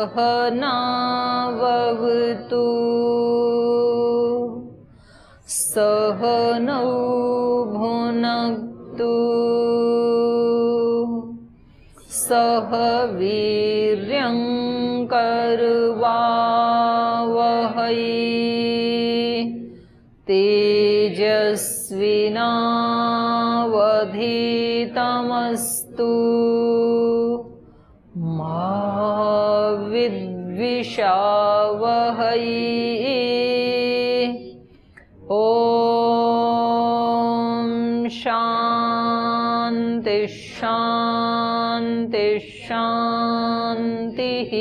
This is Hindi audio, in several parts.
सहनाववतु सहनौ भुनक्तु सह वीर्यं करवावहै तेजस्विनावधीतमस्तु मा विद्विषावहै। ॐ शान्ति शान्ति शान्तिः।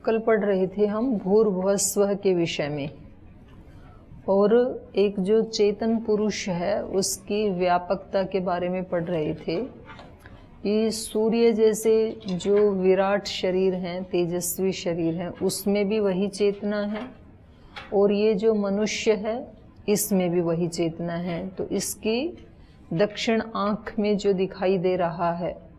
कल पढ़ रहे थे हम भूर्भुवः स्वः के विषय में, और एक जो चेतन पुरुष है उसकी व्यापकता के बारे में पढ़ रहे थे कि सूर्य जैसे जो विराट शरीर हैं, तेजस्वी शरीर हैं, उसमें भी वही चेतना है, और ये जो मनुष्य है इसमें भी वही चेतना है। तो इसकी दक्षिण आँख में जो दिखाई दे रहा है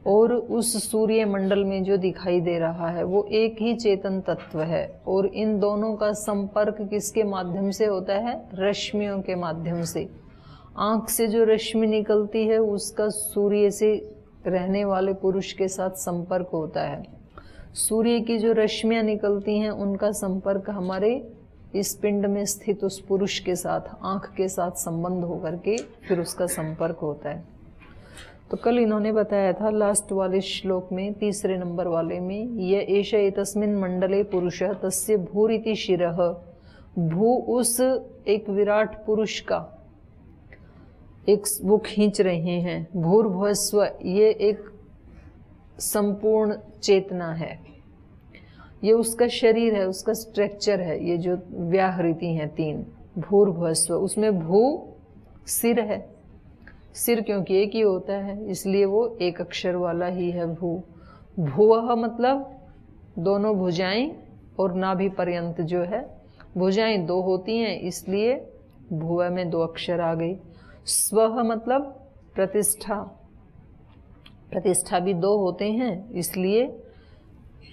और उस सूर्य मंडल में जो दिखाई दे रहा है वो एक ही चेतन तत्व है, और इन दोनों का संपर्क किसके माध्यम से होता है? रश्मियों के माध्यम से। आँख से जो रश्मि निकलती है उसका सूर्य से रहने वाले पुरुष के साथ संपर्क होता है। सूर्य की जो रश्मियाँ निकलती हैं उनका संपर्क हमारे इस पिंड में स्थित उस पुरुष के साथ, आँख के साथ संबंध होकर के फिर उसका संपर्क होता है। तो कल इन्होंने बताया था लास्ट वाले श्लोक में, तीसरे नंबर वाले में, य एष एतस्मिन् मंडले पुरुषः तस्य भूरिति शिरः। भू उस एक विराट पुरुष का एक वो खींच रहे हैं। भूर्भुवः स्वः ये एक संपूर्ण चेतना है, ये उसका शरीर है, उसका स्ट्रक्चर है। ये जो व्याहृति हैं तीन, भूर्भुवः स्वः, उसमें भू सिर है, सिर क्योंकि एक ही होता है इसलिए वो एक अक्षर वाला ही है भू। भुवः मतलब दोनों भुजाएं और नाभि पर्यंत जो है, भुजाएं दो होती हैं इसलिए भुवः में दो अक्षर आ गई। स्वः मतलब प्रतिष्ठा, प्रतिष्ठा भी दो होते हैं इसलिए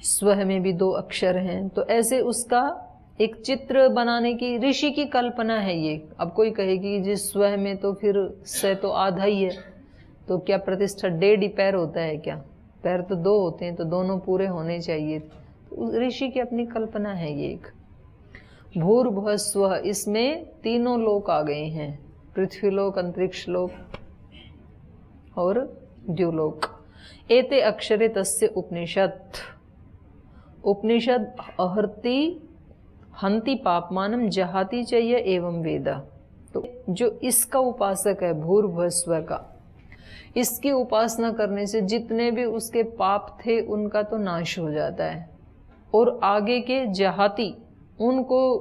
स्वः में भी दो अक्षर हैं। तो ऐसे उसका एक चित्र बनाने की ऋषि की कल्पना है ये। अब कोई कहेगी जिस स्वः में तो फिर स तो आधा ही है, तो क्या प्रतिष्ठा डेढ़ ही पैर होता है क्या? पैर तो दो होते हैं तो दोनों पूरे होने चाहिए। तो ऋषि की अपनी कल्पना है ये एक। भूर्भुवः स्वः, इसमें तीनों लोक आ गए हैं, पृथ्वीलोक, अंतरिक्ष लोक और द्युलोक। एते अक्षरे तस्य उपनिषद, उपनिषद अहर्ति हंति पापमानम जहाति चाहिए एवं वेद। तो जो इसका उपासक है भूर्भुवः स्वः का, इसकी उपासना करने से जितने भी उसके पाप थे उनका तो नाश हो जाता है, और आगे के जहाति उनको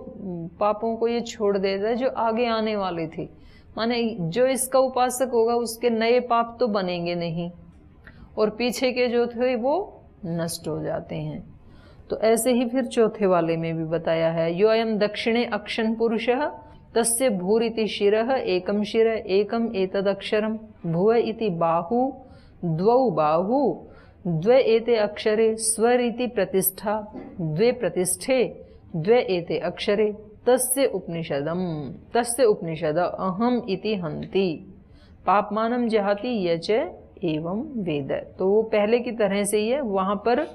पापों को ये छोड़ देता है जो आगे आने वाले थे। माने जो इसका उपासक होगा उसके नए पाप तो बनेंगे नहीं, और पीछे के जो थे वो नष्ट हो जाते हैं। तो ऐसे ही फिर चौथे वाले में भी बताया है, यो अयम दक्षिणे अक्षन पुरुषः तस्य भूरिति शिरः एकम शिरः एकम एतदक्षरम भुव इति बाहु द्वौ बाहु द्वे एते अक्षरे स्वरिति प्रतिष्ठा द्वे प्रतिष्ठे द्वे एते अक्षरे तस्य उपनिषदम तस्य उपनिषद अहम इति हन्ति पापमानम जहाति यच एवं वेद। तो वो पहले की तरह से ही है। वहाँ पर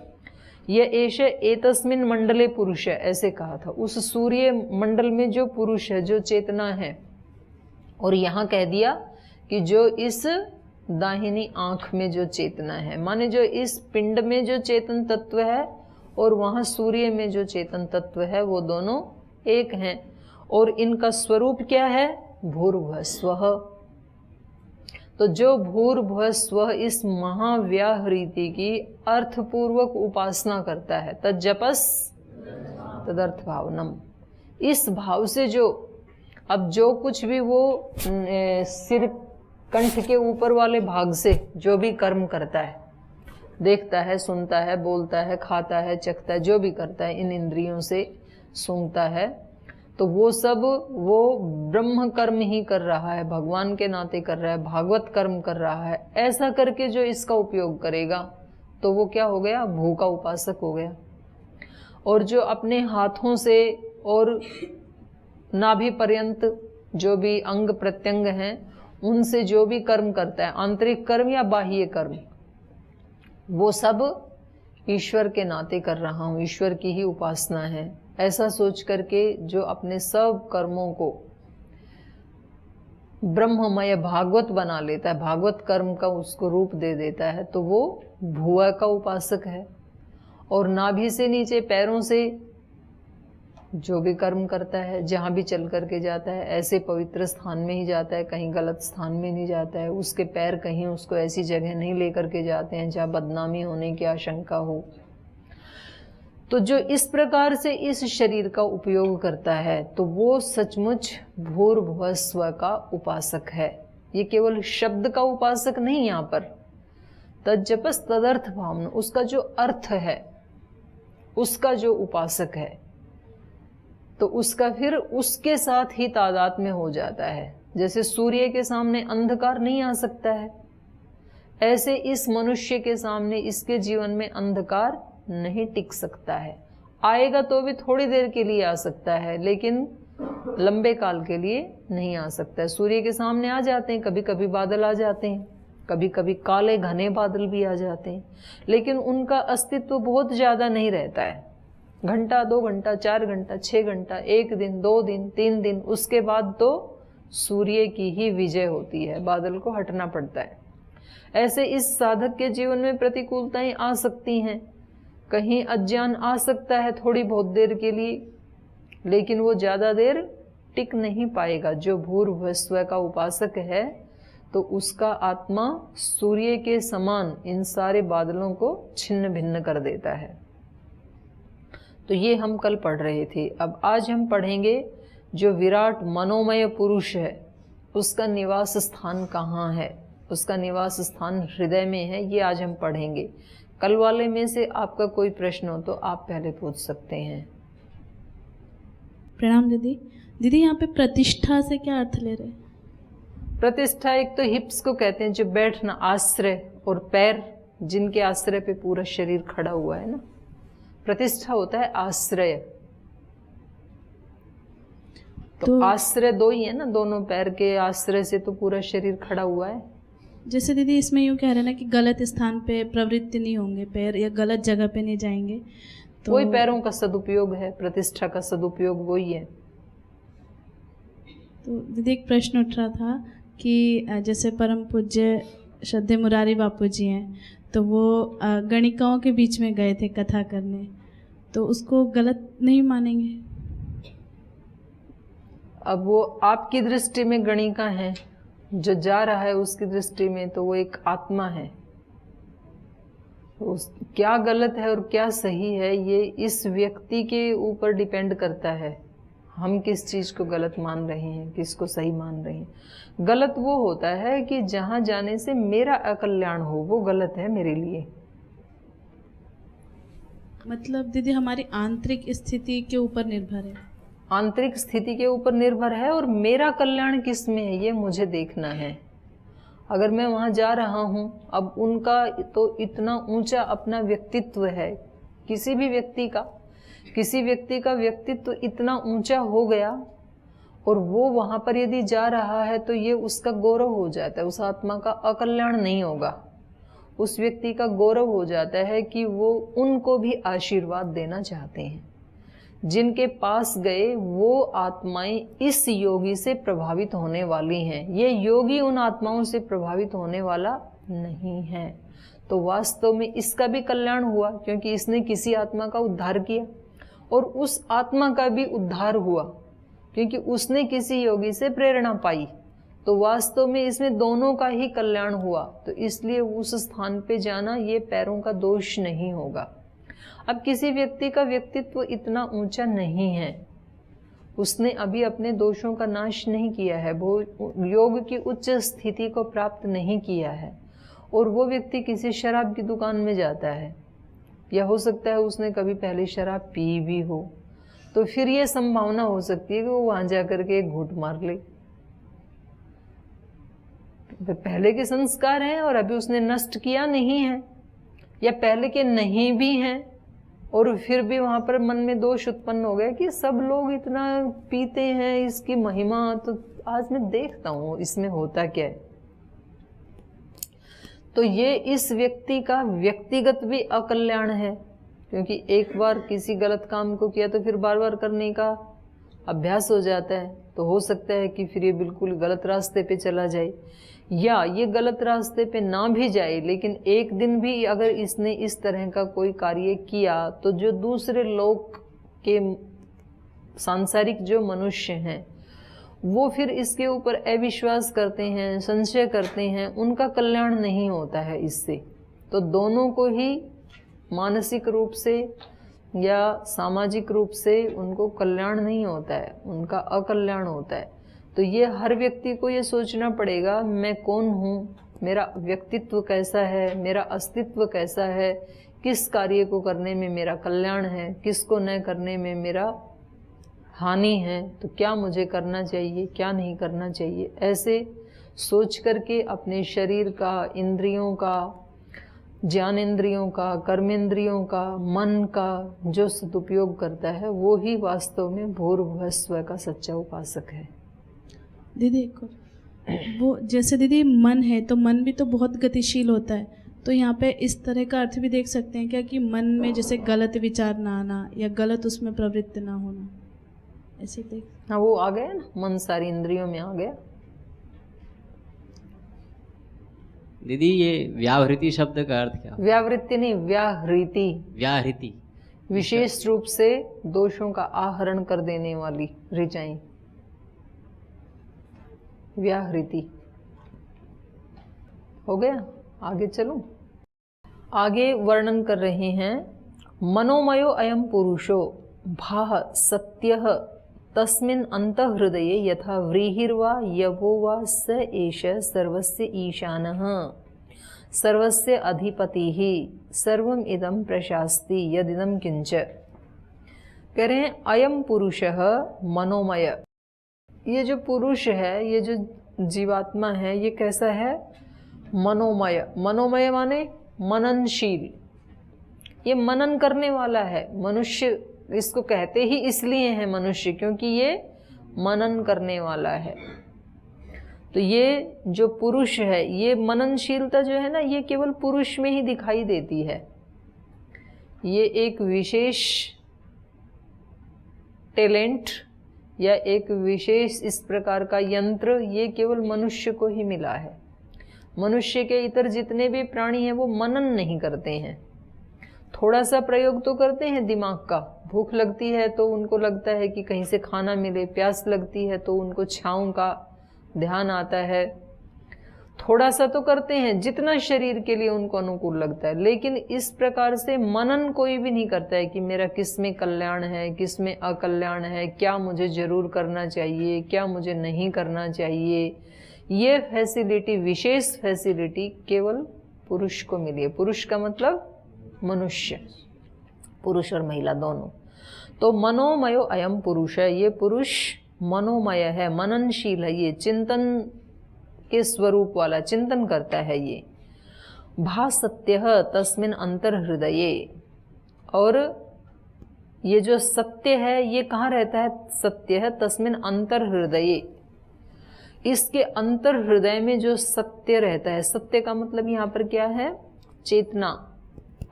यह एष एतस्मिन् मंडले पुरुष है ऐसे कहा था, उस सूर्य मंडल में जो पुरुष है, जो चेतना है। और यहाँ कह दिया कि जो इस दाहिनी आंख में जो चेतना है, माने जो इस पिंड में जो चेतन तत्व है और वहाँ सूर्य में जो चेतन तत्व है वो दोनों एक हैं। और इनका स्वरूप क्या है? भूर्भुवः स्वः। तो जो भूर्भुवः स्वः इस महाव्याहृति की अर्थपूर्वक उपासना करता है, तज्जपस तदर्थ भावनम, इस भाव से जो अब जो कुछ भी वो सिर कंठ के ऊपर वाले भाग से जो भी कर्म करता है, देखता है, सुनता है, बोलता है, खाता है, चखता है, जो भी करता है इन इंद्रियों से, सूंघता है, तो वो सब वो ब्रह्म कर्म ही कर रहा है, भगवान के नाते कर रहा है, भागवत कर्म कर रहा है। ऐसा करके जो इसका उपयोग करेगा तो वो क्या हो गया, भू का उपासक हो गया। और जो अपने हाथों से और नाभि पर्यंत जो भी अंग प्रत्यंग हैं उनसे जो भी कर्म करता है, आंतरिक कर्म या बाह्य कर्म, वो सब ईश्वर के नाते कर रहा हूँ, ईश्वर की ही उपासना है, ऐसा सोच करके जो अपने सब कर्मों को ब्रह्ममय भागवत बना लेता है, भागवत कर्म का उसको रूप दे देता है, तो वो भुआ का उपासक है। और नाभि से नीचे पैरों से जो भी कर्म करता है, जहाँ भी चल करके जाता है ऐसे पवित्र स्थान में ही जाता है, कहीं गलत स्थान में नहीं जाता है। उसके पैर कहीं उसको ऐसी जगह नहीं लेकर के जाते हैं जहाँ बदनामी होने की आशंका हो। तो जो इस प्रकार से इस शरीर का उपयोग करता है तो वो सचमुच भूर्भुवः स्व का उपासक है। ये केवल शब्द का उपासक नहीं, यहाँ पर तज्जपस तदर्थ भावना, उसका जो अर्थ है उसका जो उपासक है, तो उसका फिर उसके साथ ही तादाद में हो जाता है। जैसे सूर्य के सामने अंधकार नहीं आ सकता है, ऐसे इस मनुष्य के सामने इसके जीवन में अंधकार नहीं टिक सकता है। आएगा तो भी थोड़ी देर के लिए आ सकता है, लेकिन लंबे काल के लिए नहीं आ सकता है। सूर्य के सामने आ जाते हैं, कभी कभी बादल आ जाते हैं, कभी कभी काले घने बादल भी आ जाते हैं, लेकिन उनका अस्तित्व बहुत ज़्यादा नहीं रहता है। घंटा, 2 घंटा, 4 घंटा, 6 घंटा, 1 दिन, 2 दिन, 3 दिन, उसके बाद तो सूर्य की ही विजय होती है, बादल को हटना पड़ता है। ऐसे इस साधक के जीवन में प्रतिकूलताएं आ सकती हैं, कहीं अज्ञान आ सकता है थोड़ी बहुत देर के लिए, लेकिन वो ज़्यादा देर टिक नहीं पाएगा। जो भूर्भुवः स्व का उपासक है तो उसका आत्मा सूर्य के समान इन सारे बादलों को छिन्न भिन्न कर देता है। तो ये हम कल पढ़ रहे थे। अब आज हम पढ़ेंगे जो विराट मनोमय पुरुष है उसका निवास स्थान कहाँ है। उसका निवास स्थान हृदय में है, ये आज हम पढ़ेंगे। कल वाले में से आपका कोई प्रश्न हो तो आप पहले पूछ सकते हैं। प्रणाम दीदी। दीदी यहाँ पे प्रतिष्ठा से क्या अर्थ ले रहे हैं? प्रतिष्ठा एक तो हिप्स को कहते हैं, जो बैठना, आश्रय, और पैर जिनके आश्रय पे पूरा शरीर खड़ा हुआ है ना, प्रतिष्ठा होता है आश्रय। तो आश्रय 2 ही है ना, दोनों पैर के आश्रय से तो पूरा शरीर खड़ा हुआ है। जैसे दीदी इसमें यूँ कह रहे हैं ना कि गलत स्थान पे प्रवृत्ति नहीं होंगे पैर, या गलत जगह पे नहीं जाएंगे, तो वही पैरों का सदुपयोग है, प्रतिष्ठा का सदुपयोग वही है। तो दीदी एक प्रश्न उठ रहा था कि जैसे परम पूज्य श्रद्धेय मुरारी बापू जी हैं, तो वो गणिकाओं के बीच में गए थे कथा करने, तो उसको गलत नहीं मानेंगे? अब वो आपकी दृष्टि में गणिका है, जो जा रहा है उसकी दृष्टि में तो वो एक आत्मा है। क्या गलत है और क्या सही है ये इस व्यक्ति के ऊपर डिपेंड करता है। हम किस चीज़ को गलत मान रहे हैं, किसको सही मान रहे हैं। गलत वो होता है कि जहाँ जाने से मेरा अकल्याण हो, वो गलत है मेरे लिए। मतलब दीदी हमारी आंतरिक स्थिति के ऊपर निर्भर है। आंतरिक स्थिति के ऊपर निर्भर है, और मेरा कल्याण किस में है ये मुझे देखना है। अगर मैं वहाँ जा रहा हूँ, अब उनका तो इतना ऊंचा अपना व्यक्तित्व है, किसी व्यक्ति का व्यक्तित्व इतना ऊंचा हो गया, और वो वहाँ पर यदि जा रहा है तो ये उसका गौरव हो जाता है। उस आत्मा का अकल्याण नहीं होगा, उस व्यक्ति का गौरव हो जाता है कि वो उनको भी आशीर्वाद देना चाहते हैं। जिनके पास गए वो आत्माएं इस योगी से प्रभावित होने वाली हैं, ये योगी उन आत्माओं से प्रभावित होने वाला नहीं है। तो वास्तव में इसका भी कल्याण हुआ, क्योंकि इसने किसी आत्मा का उद्धार किया, और उस आत्मा का भी उद्धार हुआ क्योंकि उसने किसी योगी से प्रेरणा पाई। तो वास्तव में इसमें दोनों का ही कल्याण हुआ। तो इसलिए उस स्थान पे जाना ये पैरों का दोष नहीं होगा। अब किसी व्यक्ति का व्यक्तित्व इतना ऊंचा नहीं है, उसने अभी अपने दोषों का नाश नहीं किया है, वो योग की उच्च स्थिति को प्राप्त नहीं किया है, और वो व्यक्ति किसी शराब की दुकान में जाता है, या हो सकता है उसने कभी पहले शराब पी भी हो, तो फिर ये संभावना हो सकती है कि वो वहां जाकर के एक घूंट मार ले। पहले के संस्कार हैं और अभी उसने नष्ट किया नहीं है, या पहले के नहीं भी हैं और फिर भी वहां पर मन में दोष उत्पन्न हो गया कि सब लोग इतना पीते हैं, इसकी महिमा, तो आज मैं देखता हूं इसमें होता क्या है। तो ये इस व्यक्ति का व्यक्तिगत भी अकल्याण है, क्योंकि एक बार किसी गलत काम को किया तो फिर बार बार करने का अभ्यास हो जाता है, तो हो सकता है कि फिर ये बिल्कुल गलत रास्ते पे चला जाए, या ये गलत रास्ते पे ना भी जाए लेकिन एक दिन भी अगर इसने इस तरह का कोई कार्य किया तो जो दूसरे लोग के सांसारिक जो मनुष्य हैं वो फिर इसके ऊपर अविश्वास करते हैं, संशय करते हैं, उनका कल्याण नहीं होता है इससे। तो दोनों को ही मानसिक रूप से या सामाजिक रूप से उनको कल्याण नहीं होता है, उनका अकल्याण होता है। तो ये हर व्यक्ति को ये सोचना पड़ेगा, मैं कौन हूँ, मेरा व्यक्तित्व कैसा है, मेरा अस्तित्व कैसा है, किस कार्य को करने में मेरा कल्याण है, किसको न करने में मेरा हानि है, तो क्या मुझे करना चाहिए, क्या नहीं करना चाहिए। ऐसे सोच करके अपने शरीर का, इंद्रियों का, ज्ञानेंद्रियों का, कर्मेंद्रियों का, मन का जो सदुपयोग करता है वो ही वास्तव में भूर्भुवः स्वः का सच्चा उपासक है। दीदी वो जैसे दीदी मन है तो मन भी तो बहुत गतिशील होता है, तो यहाँ पे इस तरह का अर्थ भी देख सकते हैं क्या कि मन में जैसे गलत विचार ना आना या गलत उसमें प्रवृत्ति ना होना, ऐसे देख। हाँ, वो आ गया ना, मन सारी इंद्रियों में आ गया। दीदी ये व्याहृति शब्द का अर्थ क्या? व्यावृत्ति नहीं, व्याहृति। व्याहृति विशेष रूप से दोषों का आहरण कर देने वाली ऋचाएं, व्याहृति। हो गया, आगे चलो। आगे वर्णन कर रहे हैं, मनोमयो अयम पुरुषो भाः सत्यः तस्मिन् अंतःहृदये यथा व्रीहिर्वा यवो वा स एष सर्वस्य ईशानः सर्वस्य अधिपतिः सर्वम् इदं प्रशास्ति यदिदं किंच। कह रहे हैं अयम पुरुषः मनोमय, ये जो पुरुष है, ये जो जीवात्मा है, ये कैसा है? मनोमय। मनोमय माने मननशील, ये मनन करने वाला है। मनुष्य इसको कहते ही इसलिए है मनुष्य, क्योंकि ये मनन करने वाला है। तो ये जो पुरुष है, ये मननशीलता जो है ना, ये केवल पुरुष में ही दिखाई देती है। ये एक विशेष टैलेंट या एक विशेष इस प्रकार का यंत्र ये केवल मनुष्य को ही मिला है। मनुष्य के इतर जितने भी प्राणी हैं वो मनन नहीं करते हैं। थोड़ा सा प्रयोग तो करते हैं दिमाग का, भूख लगती है तो उनको लगता है कि कहीं से खाना मिले, प्यास लगती है तो उनको छांव का ध्यान आता है, थोड़ा सा तो करते हैं जितना शरीर के लिए उनको अनुकूल लगता है। लेकिन इस प्रकार से मनन कोई भी नहीं करता है कि मेरा किस में कल्याण है, किस में अकल्याण है, क्या मुझे जरूर करना चाहिए, क्या मुझे नहीं करना चाहिए। ये फैसिलिटी, विशेष फैसिलिटी केवल पुरुष को मिली है। पुरुष का मतलब मनुष्य, पुरुष और महिला दोनों। तो मनोमयो अयम पुरुष है, ये पुरुष मनोमय है, मननशील है, ये चिंतन के स्वरूप वाला, चिंतन करता है। ये भा सत्यः तस्मिन् अंतर्हृदये, और ये जो सत्य है ये कहाँ रहता है? सत्य है तस्मिन् अंतर्हृदये, इसके अंतर हृदय में जो सत्य रहता है। सत्य का मतलब यहाँ पर क्या है? चेतना,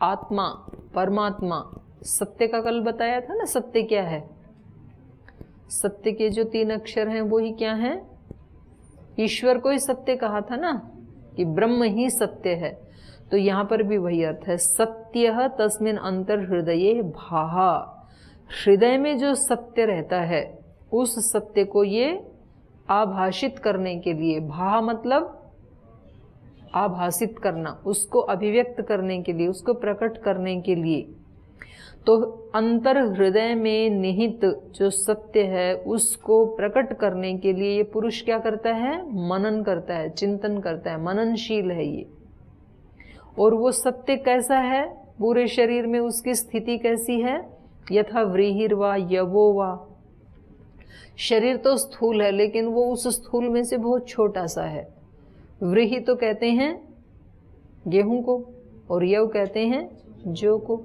आत्मा, परमात्मा। सत्य का कल बताया था ना, सत्य क्या है? सत्य के जो 3 अक्षर हैं वो ही क्या हैं? ईश्वर को ही सत्य कहा था ना, कि ब्रह्म ही सत्य है। तो यहाँ पर भी वही अर्थ है, सत्यः तस्मिन् अंतर्हृदये भाः। हृदय में जो सत्य रहता है उस सत्य को ये आभाषित करने के लिए, भाः मतलब आभासित करना, उसको अभिव्यक्त करने के लिए, उसको प्रकट करने के लिए। तो अंतर हृदय में निहित जो सत्य है उसको प्रकट करने के लिए ये पुरुष क्या करता है? मनन करता है, चिंतन करता है, मननशील है ये। और वो सत्य कैसा है? पूरे शरीर में उसकी स्थिति कैसी है? यथा व्रीहिर्वा यवो वा। शरीर तो स्थूल है लेकिन वो उस स्थूल में से बहुत छोटा सा है। व्रीहि तो कहते हैं गेहूं को और यव कहते हैं जौ को।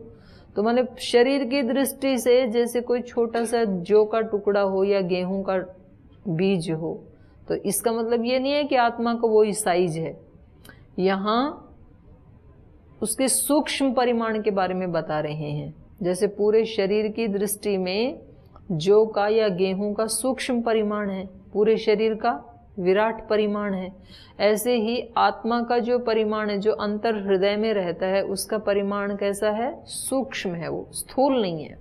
तो माने शरीर की दृष्टि से जैसे कोई छोटा सा जौ का टुकड़ा हो या गेहूं का बीज हो, तो इसका मतलब ये नहीं है कि आत्मा का वही साइज है। यहाँ उसके सूक्ष्म परिमाण के बारे में बता रहे हैं। जैसे पूरे शरीर की दृष्टि में जौ का या गेहूं का सूक्ष्म परिमाण है, पूरे शरीर का विराट परिमाण है, ऐसे ही आत्मा का जो परिमाण है, जो अंतर हृदय में रहता है, उसका परिमाण कैसा है? सूक्ष्म है, वो स्थूल नहीं है।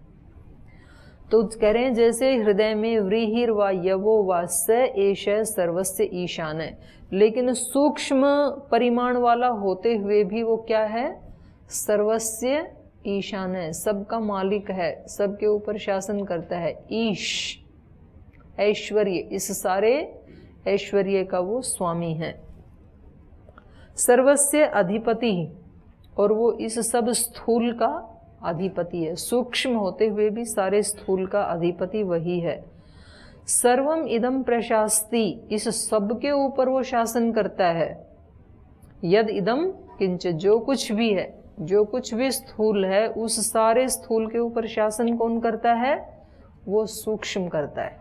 तो कह रहे हैं जैसे हृदय में व्रीहिर वा यवो वा स एष सर्वस्य ईशान है, लेकिन सूक्ष्म परिमाण वाला होते हुए भी वो क्या है? सर्वस्य ईशान है, सबका मालिक है, सबके ऊपर शासन करता है। ईश ऐश्वर्य, इस सारे ऐश्वर्य का वो स्वामी है। सर्वस्य अधिपति, और वो इस सब स्थूल का अधिपति है। सूक्ष्म होते हुए भी सारे स्थूल का अधिपति वही है। सर्वम इदम प्रशास्ति, इस सब के ऊपर वो शासन करता है। यद इदम किंच, जो कुछ भी है, जो कुछ भी स्थूल है, उस सारे स्थूल के ऊपर शासन कौन करता है? वो सूक्ष्म करता है।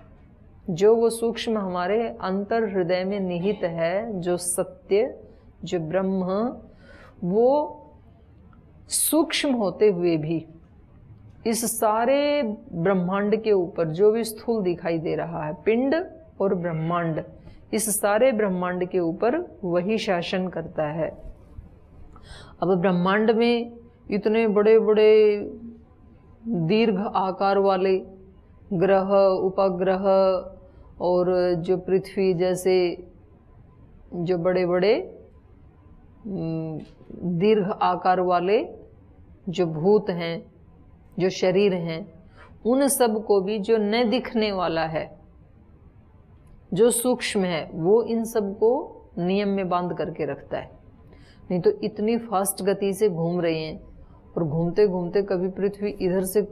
जो वो सूक्ष्म हमारे अंतर हृदय में निहित है, जो सत्य, जो ब्रह्म, वो सूक्ष्म होते हुए भी इस सारे ब्रह्मांड के ऊपर, जो भी स्थूल दिखाई दे रहा है, पिंड और ब्रह्मांड, इस सारे ब्रह्मांड के ऊपर वही शासन करता है। अब ब्रह्मांड में इतने बड़े बड़े दीर्घ आकार वाले ग्रह, उपग्रह और जो पृथ्वी जैसे जो बड़े बड़े दीर्घ आकार वाले जो भूत हैं, जो शरीर हैं, उन सब को भी जो न दिखने वाला है, जो सूक्ष्म है, वो इन सब को नियम में बांध करके रखता है। नहीं तो इतनी फास्ट गति से घूम रहे हैं, और घूमते घूमते कभी पृथ्वी इधर से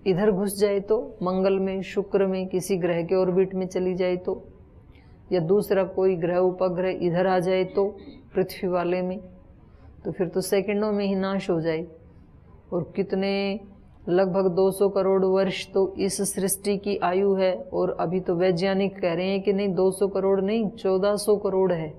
इधर घुस जाए तो, मंगल में, शुक्र में, किसी ग्रह के ऑर्बिट में चली जाए तो, या दूसरा कोई ग्रह उपग्रह इधर आ जाए तो पृथ्वी वाले में, तो फिर तो सेकंडों में ही नाश हो जाए। और कितने लगभग 200 करोड़ वर्ष तो इस सृष्टि की आयु है, और अभी तो वैज्ञानिक कह रहे हैं कि नहीं 200 करोड़ नहीं 1400 करोड़ है।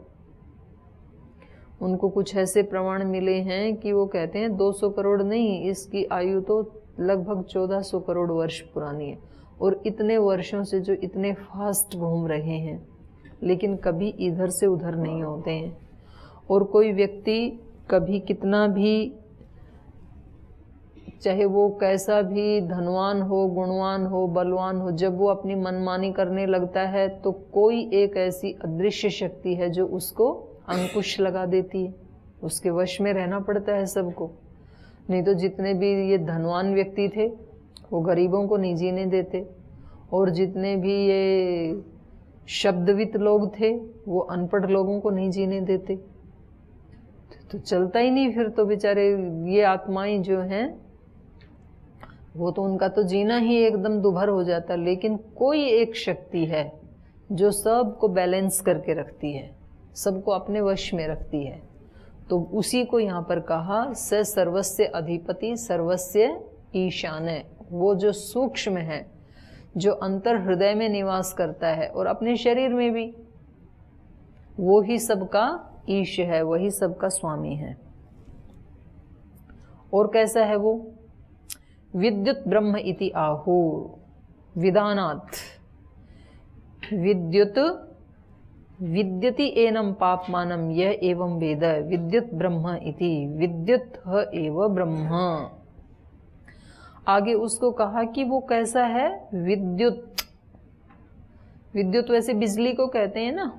उनको कुछ ऐसे प्रमाण मिले हैं कि वो कहते हैं 200 करोड़ नहीं, इसकी आयु तो लगभग 1400 करोड़ वर्ष पुरानी है। और इतने वर्षों से जो इतने फास्ट घूम रहे हैं, लेकिन कभी इधर से उधर नहीं होते हैं। और कोई व्यक्ति कभी कितना भी, चाहे वो कैसा भी धनवान हो, गुणवान हो, बलवान हो, जब वो अपनी मनमानी करने लगता है तो कोई एक ऐसी अदृश्य शक्ति है जो उसको अंकुश लगा देती है। उसके वश में रहना पड़ता है सबको। नहीं तो जितने भी ये धनवान व्यक्ति थे वो गरीबों को नहीं जीने देते, और जितने भी ये शब्दवित लोग थे वो अनपढ़ लोगों को नहीं जीने देते। तो चलता ही नहीं। फिर तो बेचारे ये आत्माएं जो हैं वो तो, उनका तो जीना ही एकदम दुभर हो जाता। लेकिन कोई एक शक्ति है जो सबको बैलेंस करके रखती है, सबको अपने वश में रखती है। तो उसी को यहाँ पर कहा स सर्वस्य अधिपति सर्वस्य ईशान है। वो जो सूक्ष्म है, जो अंतर हृदय में निवास करता है और अपने शरीर में भी, वो ही सबका ईश है, वही सबका स्वामी है। और कैसा है वो? विद्युत ब्रह्म इति आहु विदानात्, विद्युत विद्यति एनम पापमानम यह एवं वेद विद्युत ब्रह्म इति, विद्युत एव ब्रह्म। आगे उसको कहा कि वो कैसा है? विद्युत। विद्युत वैसे बिजली को कहते हैं ना,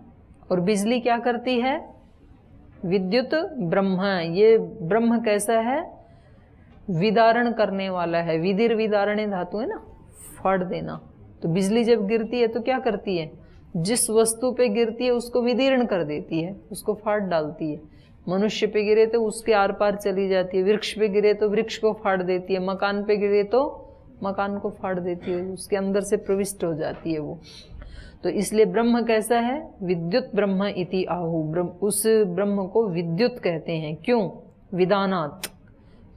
और बिजली क्या करती है? विद्युत ब्रह्म। ये ब्रह्म कैसा है? विदारण करने वाला है। विदिर विदारणे धातु है ना, फाड़ देना। तो बिजली जब गिरती है तो क्या करती है? जिस वस्तु पे गिरती है उसको विदीर्ण कर देती है, उसको फाड़ डालती है। मनुष्य पे गिरे तो उसके आर पार चली जाती है, वृक्ष पे गिरे तो वृक्ष को फाड़ देती है, मकान पे गिरे तो मकान को फाड़ देती है, उसके अंदर से प्रविष्ट हो जाती है वो। तो इसलिए ब्रह्म कैसा है? विद्युत ब्रह्म इति आहु, उस ब्रह्म को विद्युत कहते हैं। क्यों? विदानात्।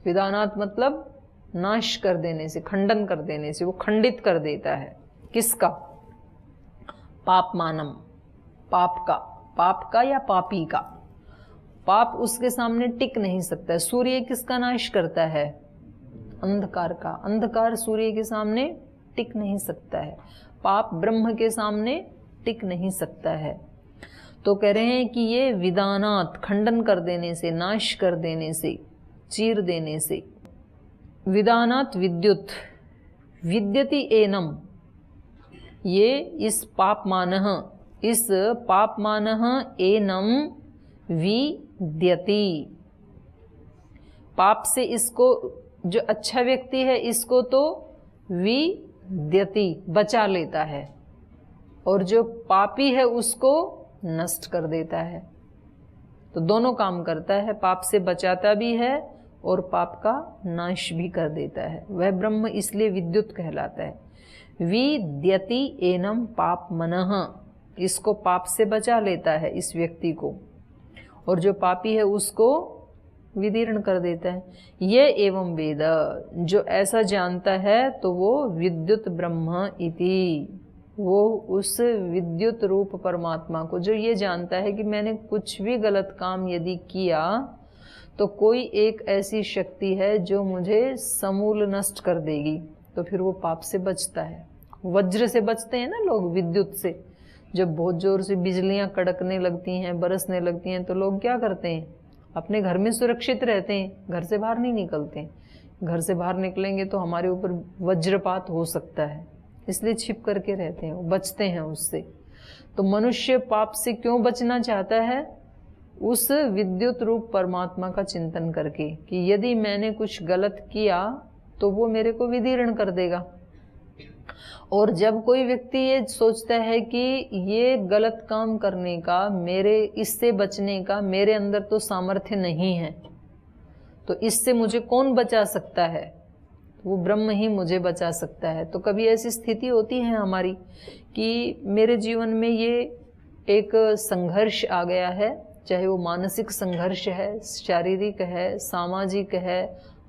विदानात् मतलब नाश कर देने से, खंडन कर देने से, वो खंडित कर देता है। किसका? पापमानम, पाप का या पापी का। पाप उसके सामने टिक नहीं सकता है। सूर्य किसका नाश करता है? अंधकार का। अंधकार सूर्य के सामने टिक नहीं सकता है। पाप ब्रह्म के सामने टिक नहीं सकता है। तो कह रहे हैं कि ये विदानात्, खंडन कर देने से, नाश कर देने से, चीर देने से। विदानात् विद्युत, विद्यति एनम, ये इस पापमानः, इस पापमानः एनम विद्यति, पाप से इसको, जो अच्छा व्यक्ति है इसको तो विद्यति, बचा लेता है, और जो पापी है उसको नष्ट कर देता है। तो दोनों काम करता है, पाप से बचाता भी है और पाप का नाश भी कर देता है। वह ब्रह्म इसलिए विद्युत कहलाता है। विद्यति एनम पाप मनः, इसको पाप से बचा लेता है इस व्यक्ति को, और जो पापी है उसको विदीर्ण कर देता है। ये एवं वेद, जो ऐसा जानता है तो वो विद्युत ब्रह्म इति, वो उस विद्युत रूप परमात्मा को, जो ये जानता है कि मैंने कुछ भी गलत काम यदि किया तो कोई एक ऐसी शक्ति है जो मुझे समूल नष्ट कर देगी, तो फिर वो पाप से बचता है। वज्र से बचते हैं ना लोग, विद्युत से। जब बहुत जोर से बिजलियां कड़कने लगती हैं, बरसने लगती हैं, तो लोग क्या करते हैं? अपने घर में सुरक्षित रहते हैं, घर से बाहर नहीं निकलते। घर से बाहर निकलेंगे तो हमारे ऊपर वज्रपात हो सकता है, इसलिए छिप करके रहते हैं, बचते हैं उससे। तो मनुष्य पाप से क्यों बचना चाहता है? उस विद्युत रूप परमात्मा का चिंतन करके कि यदि मैंने कुछ गलत किया तो वो मेरे को विदीर्ण कर देगा। और जब कोई व्यक्ति ये सोचता है कि ये गलत काम करने का, मेरे इससे बचने का मेरे अंदर तो सामर्थ्य नहीं है, तो इससे मुझे कौन बचा सकता है? वो ब्रह्म ही मुझे बचा सकता है। तो कभी ऐसी स्थिति होती है हमारी कि मेरे जीवन में ये एक संघर्ष आ गया है, चाहे वो मानसिक संघर्ष है, शारीरिक है, सामाजिक है,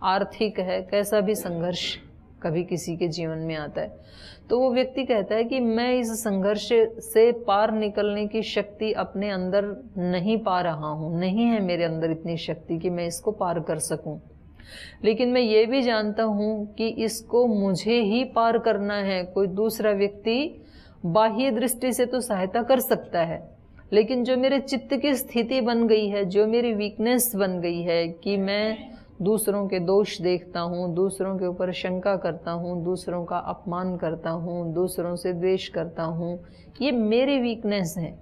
आर्थिक है, कैसा भी संघर्ष कभी किसी के जीवन में आता है, तो वो व्यक्ति कहता है कि मैं इस संघर्ष से पार निकलने की शक्ति अपने अंदर नहीं पा रहा हूँ, नहीं है मेरे अंदर इतनी शक्ति कि मैं इसको पार कर सकूं। लेकिन मैं ये भी जानता हूँ कि इसको मुझे ही पार करना है। कोई दूसरा व्यक्ति बाह्य दृष्टि से तो सहायता कर सकता है, लेकिन जो मेरे चित्त की स्थिति बन गई है, जो मेरी वीकनेस बन गई है कि मैं दूसरों के दोष देखता हूँ, दूसरों के ऊपर शंका करता हूँ, दूसरों का अपमान करता हूँ, दूसरों से द्वेष करता हूँ, ये मेरी वीकनेस है,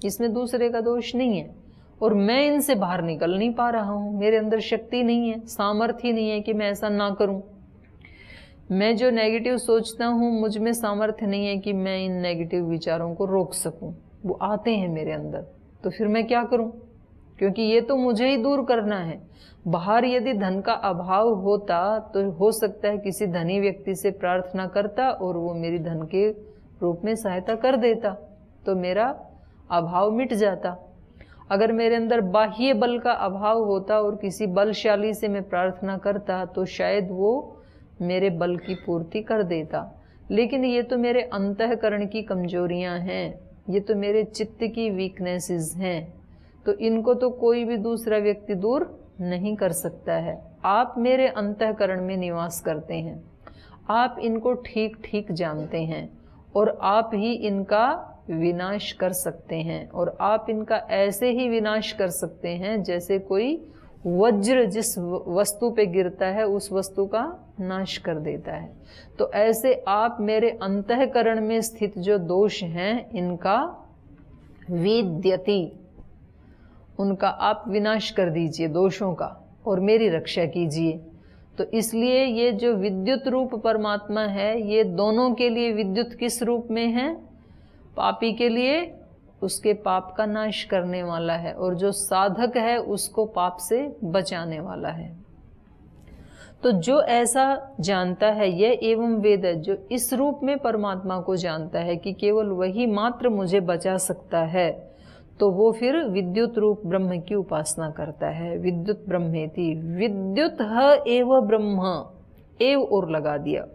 इसमें दूसरे का दोष नहीं है। और मैं इनसे बाहर निकल नहीं पा रहा हूँ, मेरे अंदर शक्ति नहीं है, सामर्थ्य नहीं है कि मैं ऐसा ना करूँ। मैं जो नेगेटिव सोचता हूँ, मुझ में सामर्थ्य नहीं है कि मैं इन नेगेटिव विचारों को रोक सकूँ, वो आते हैं मेरे अंदर। तो फिर मैं क्या करूँ? क्योंकि ये तो मुझे ही दूर करना है। बाहर यदि धन का अभाव होता तो हो सकता है किसी धनी व्यक्ति से प्रार्थना करता और वो मेरी धन के रूप में सहायता कर देता, तो मेरा अभाव मिट जाता। अगर मेरे अंदर बाह्य बल का अभाव होता और किसी बलशाली से मैं प्रार्थना करता तो शायद वो मेरे बल की पूर्ति कर देता। लेकिन ये तो मेरे अंतःकरण की कमजोरियां हैं, ये तो मेरे चित्त की वीकनेसेस हैं, तो इनको तो कोई भी दूसरा व्यक्ति दूर नहीं कर सकता है। आप मेरे अंतःकरण में निवास करते हैं, आप इनको ठीक ठीक जानते हैं और आप ही इनका विनाश कर सकते हैं। और आप इनका ऐसे ही विनाश कर सकते हैं जैसे कोई वज्र जिस वस्तु पे गिरता है उस वस्तु का नाश कर देता है। तो ऐसे आप मेरे अंतःकरण में स्थित जो दोष हैं इनका विद्यति, उनका आप विनाश कर दीजिए दोषों का, और मेरी रक्षा कीजिए। तो इसलिए ये जो विद्युत रूप परमात्मा है, ये दोनों के लिए विद्युत किस रूप में है? पापी के लिए उसके पाप का नाश करने वाला है, और जो साधक है उसको पाप से बचाने वाला है। तो जो ऐसा जानता है, यह एवं वेद, जो इस रूप में परमात्मा को जानता है कि केवल वही मात्र मुझे बचा सकता है, तो वो फिर विद्युत रूप ब्रह्म की उपासना करता है। विद्युत ब्रह्मेति, विद्युत एव ब्रह्म, एव और लगा दिया,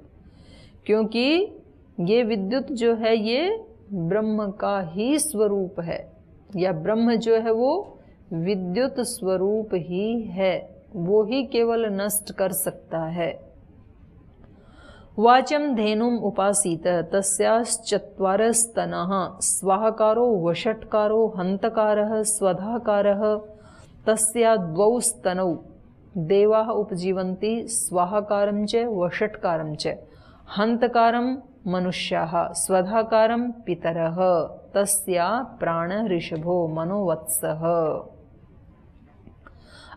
क्योंकि ये विद्युत जो है ये ब्रह्म का ही स्वरूप है, या ब्रह्म जो है वो विद्युत स्वरूप ही है, वो ही केवल नष्ट कर सकता है। वाचम धेनुम उपासीत तस्याश्चत्वारस्तनः स्वाहाकारो वषट्कारो हन्तकारः स्वधाकारः तस्या द्वौ स्तनौ देवाः उपजीवन्ति स्वाहाकारं च वषट्कारं च हन्तकारं मनुष्याः स्वधाकारं पितरः तस्या प्राण ऋषभो मनोवत्सः।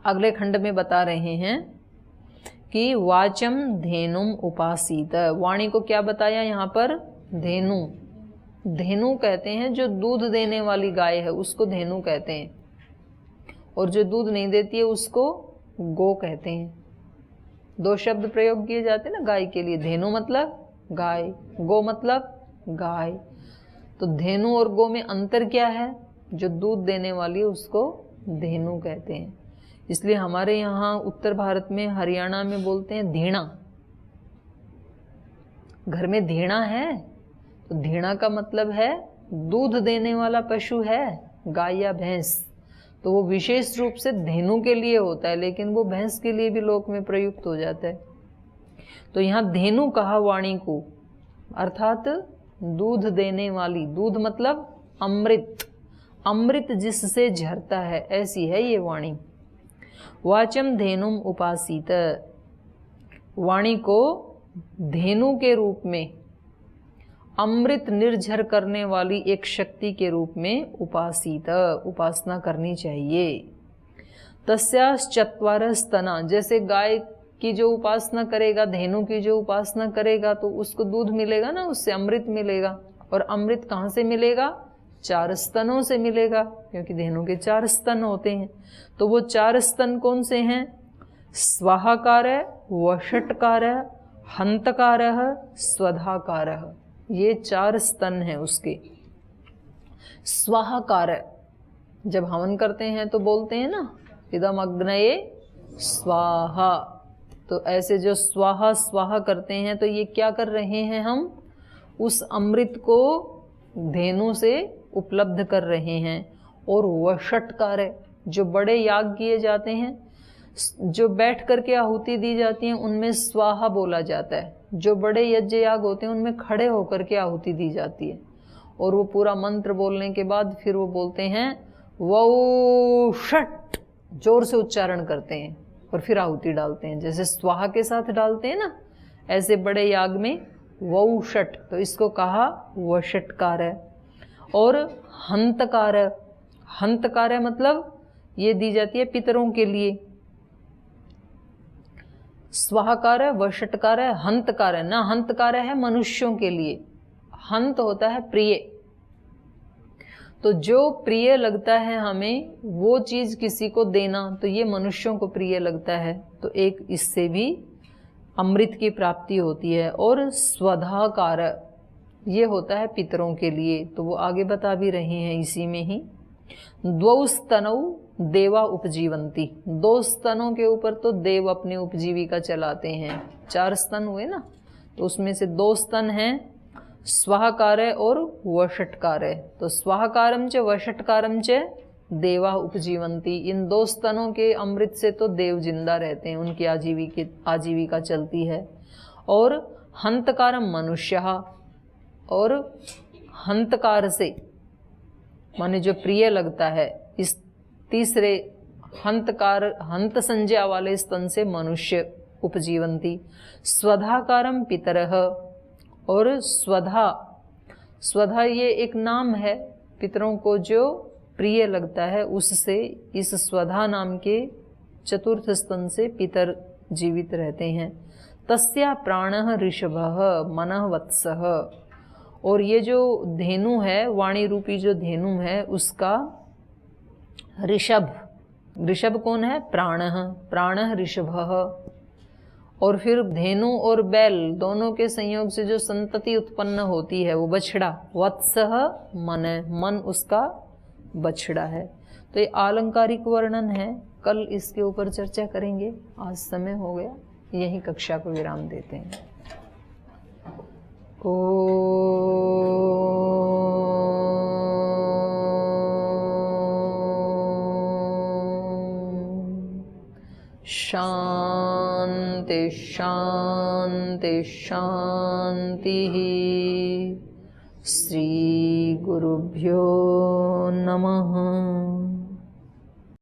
अगले खंड में बता रहे हैं कि वाचम धेनुम उपासीत, वाणी को क्या बताया यहाँ पर? धेनु। धेनु कहते हैं जो दूध देने वाली गाय है उसको धेनु कहते हैं, और जो दूध नहीं देती है उसको गो कहते हैं। दो शब्द प्रयोग किए जाते हैं ना गाय के लिए, धेनु मतलब गाय, गो मतलब गाय। तो धेनु और गो में अंतर क्या है? जो दूध देने वाली है उसको धेनु कहते हैं। इसलिए हमारे यहाँ उत्तर भारत में, हरियाणा में बोलते हैं धीणा। घर में धीणा है तो धीणा का मतलब है दूध देने वाला पशु है, गाय या भैंस, तो वो विशेष रूप से धेनु के लिए होता है, लेकिन वो भैंस के लिए भी लोक में प्रयुक्त हो जाता है। तो यहाँ धेनु कहा वाणी को, अर्थात दूध देने वाली। दूध मतलब अमृत, अमृत जिससे झरता है, ऐसी है ये वाणी। वाचम धेनुम उपासीत, वाणी को धेनु के रूप में, अमृत निर्झर करने वाली एक शक्ति के रूप में उपासीत, उपासना करनी चाहिए। तस्याश्चत्वारः स्तनः, जैसे गाय की जो उपासना करेगा, धेनु की जो उपासना करेगा, तो उसको दूध मिलेगा ना, उससे अमृत मिलेगा। और अमृत कहाँ से मिलेगा? 4 स्तनों से मिलेगा, क्योंकि धेनु के 4 स्तन होते हैं। तो वो 4 स्तन कौन से हैं? स्वाहाकार, वषट्कार, हंतकार, स्वधाकार, ये 4 स्तन हैं उसके। स्वाहाकार, जब हवन करते हैं तो बोलते हैं ना, इदम अग्नये स्वाहा। तो ऐसे जो स्वाहा स्वाहा करते हैं, तो ये क्या कर रहे हैं? हम उस अमृत को धेनु से उपलब्ध कर रहे हैं। और वषट्कार, जो बड़े याग किए जाते हैं, जो बैठ करके आहुति दी जाती हैं, उनमें स्वाहा बोला जाता है। जो बड़े यज्ञ याग होते हैं उनमें खड़े होकर के आहुति दी जाती है, और वो पूरा मंत्र बोलने के बाद फिर वो बोलते हैं वौषट, जोर से उच्चारण करते हैं और फिर आहुति डालते हैं। जैसे स्वाहा के साथ डालते हैं ना, ऐसे बड़े याग में वौषट, तो इसको कहा वषट्कार है। और हंतकार, हंतकार मतलब ये दी जाती है पितरों के लिए। स्वाहाकार है, वषट्कार है, हंतकार है ना, हंतकार है मनुष्यों के लिए। हंत होता है प्रिय, तो जो प्रिय लगता है हमें वो चीज किसी को देना, तो ये मनुष्यों को प्रिय लगता है, तो एक इससे भी अमृत की प्राप्ति होती है। और स्वधाकार, ये होता है पितरों के लिए, तो वो आगे बता भी रहे हैं इसी में ही। द्वौ स्तनौ देवा उपजीवंती, 2 स्तनों के ऊपर तो देव अपनी उपजीविका चलाते हैं। 4 स्तन हुए ना, तो उसमें से 2 स्तन हैं स्वाहाकार और वषट्कार। तो स्वाहाकारम च वषट्कारम च देवा उपजीवंती, इन 2 स्तनों के अमृत से तो देव जिंदा रहते हैं, उनकी आजीविका चलती है। और हंतकारम मनुष्य, और हंतकार से माने जो प्रिय लगता है, इस तीसरे हंतकार, हंत संज्ञा वाले स्तन से मनुष्य उपजीवंती। स्वधाकारम पितरः, और स्वधा, स्वधा ये एक नाम है पितरों को जो प्रिय लगता है, उससे इस स्वधा नाम के चतुर्थ स्तन से पितर जीवित रहते हैं। तस्या प्राणः ऋषभः मनः वत्सः, और ये जो धेनु है, वाणी रूपी जो धेनु है, उसका ऋषभ, ऋषभ कौन है? प्राणः, प्राणः ऋषभः। और फिर धेनु और बैल दोनों के संयोग से जो संतति उत्पन्न होती है वो बछड़ा, वत्सः मन उसका बछड़ा है। तो ये आलंकारिक वर्णन है, कल इसके ऊपर चर्चा करेंगे। आज समय हो गया, यही कक्षा को विराम देते हैं। शांति शांति शांति। श्री गुरुभ्यो नमः।